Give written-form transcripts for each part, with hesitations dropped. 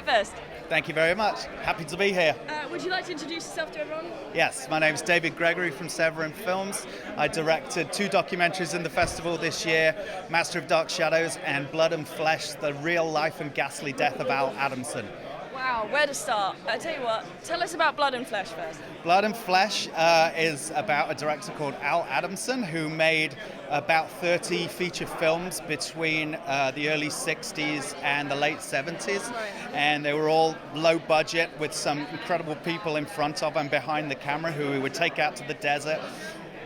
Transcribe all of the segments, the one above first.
Frightfest. Thank you very much. Happy to be here. Would you like to introduce yourself to everyone? Yes, my name's David Gregory from Severin Films. I directed 2 documentaries in the festival this year, Master of Dark Shadows and Blood and Flesh, the real life and ghastly death of Al Adamson. Wow, where to start? I tell you what, tell us about Blood and Flesh first. Blood and Flesh is about a director called Al Adamson who made about 30 feature films between the early 60s and the late 70s. Right. And they were all low budget with some incredible people in front of and behind the camera who he would take out to the desert,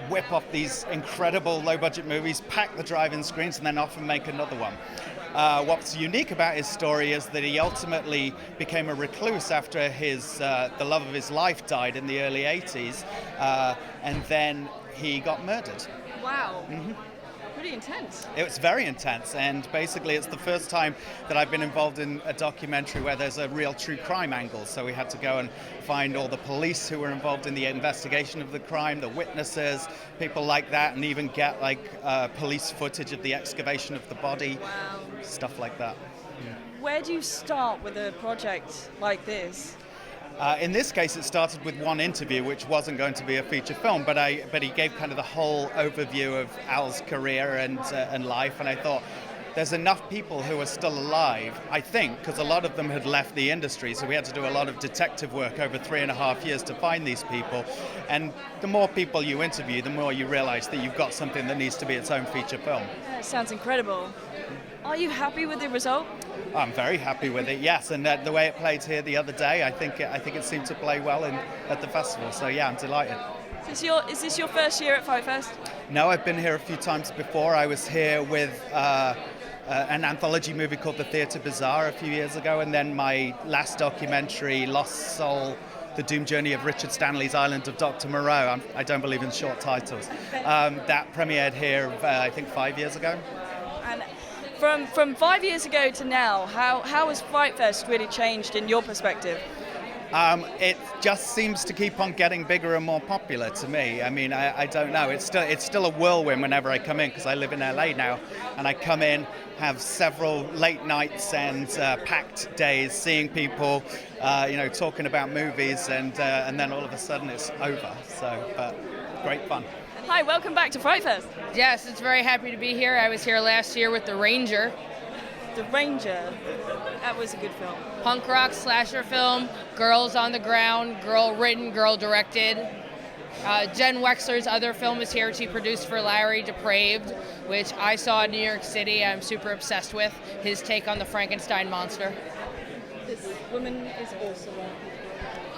whip off these incredible low budget movies, pack the drive-in screens, and then often make another one. What's unique about his story is that he ultimately became a recluse after the love of his life died in the early 80s, and then he got murdered. Wow. Mm-hmm. Pretty intense. It was very intense, and basically it's the first time that I've been involved in a documentary where there's a real true crime angle. So we had to go and find all the police who were involved in the investigation of the crime, the witnesses, people like that, and even get police footage of the excavation of the body. Wow. Stuff like that. Where do you start with a project like this? In this case, it started with one interview, which wasn't going to be a feature film, but he gave kind of the whole overview of Al's career and life, and I thought there's enough people who are still alive, I think, because a lot of them had left the industry, so we had to do a lot of detective work over 3.5 years to find these people, and the more people you interview, the more you realize that you've got something that needs to be its own feature film. Yeah, it sounds incredible. Are you happy with the result? I'm very happy with it, yes, and the way it played here the other day, I think it seemed to play well at the festival, so yeah, I'm delighted. Is this your first year at Frightfest? No, I've been here a few times before. I was here with an anthology movie called The Theatre Bazaar a few years ago, and then my last documentary, Lost Soul, The Doomed Journey of Richard Stanley's Island of Dr. Moreau. I don't believe in short titles. That premiered here, I think, 5 years ago. And from 5 years ago to now, how has Frightfest really changed in your perspective? It just seems to keep on getting bigger and more popular to me. I mean, I don't know. It's still a whirlwind whenever I come in because I live in LA now, and I come in, have several late nights and packed days, seeing people, talking about movies, and then all of a sudden it's over. So, but great fun. Hi, welcome back to Frightfest. Yes, it's very happy to be here. I was here last year with The Ranger. The Ranger, that was a good film. Punk rock slasher film, girls on the ground, girl written, girl directed. Jen Wexler's other film is here. She produced for Larry Depraved, which I saw in New York City. I'm super obsessed with his take on the Frankenstein monster. This woman is awesome.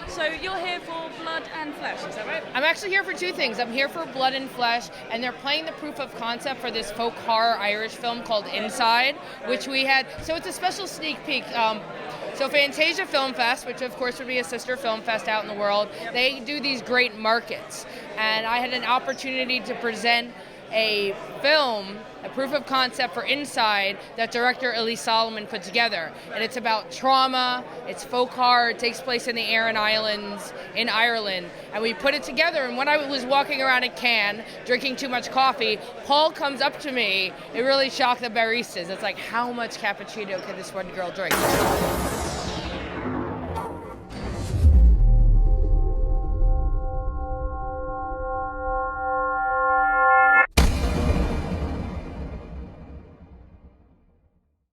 So you're here for Blood and Flesh, is that right? I'm actually here for 2 things. I'm here for Blood and Flesh, and they're playing the proof of concept for this folk horror Irish film called Inside, which we had. So it's a special sneak peek. So Fantasia Film Fest, which of course would be a sister film fest out in the world, they do these great markets. And I had an opportunity to present a film, a proof of concept for Inside that director Elise Solomon put together. And it's about trauma, it's folk horror, it takes place in the Aran Islands in Ireland. And we put it together, and when I was walking around at Cannes, drinking too much coffee, Paul comes up to me. It really shocked the baristas. It's like, how much cappuccino can this one girl drink?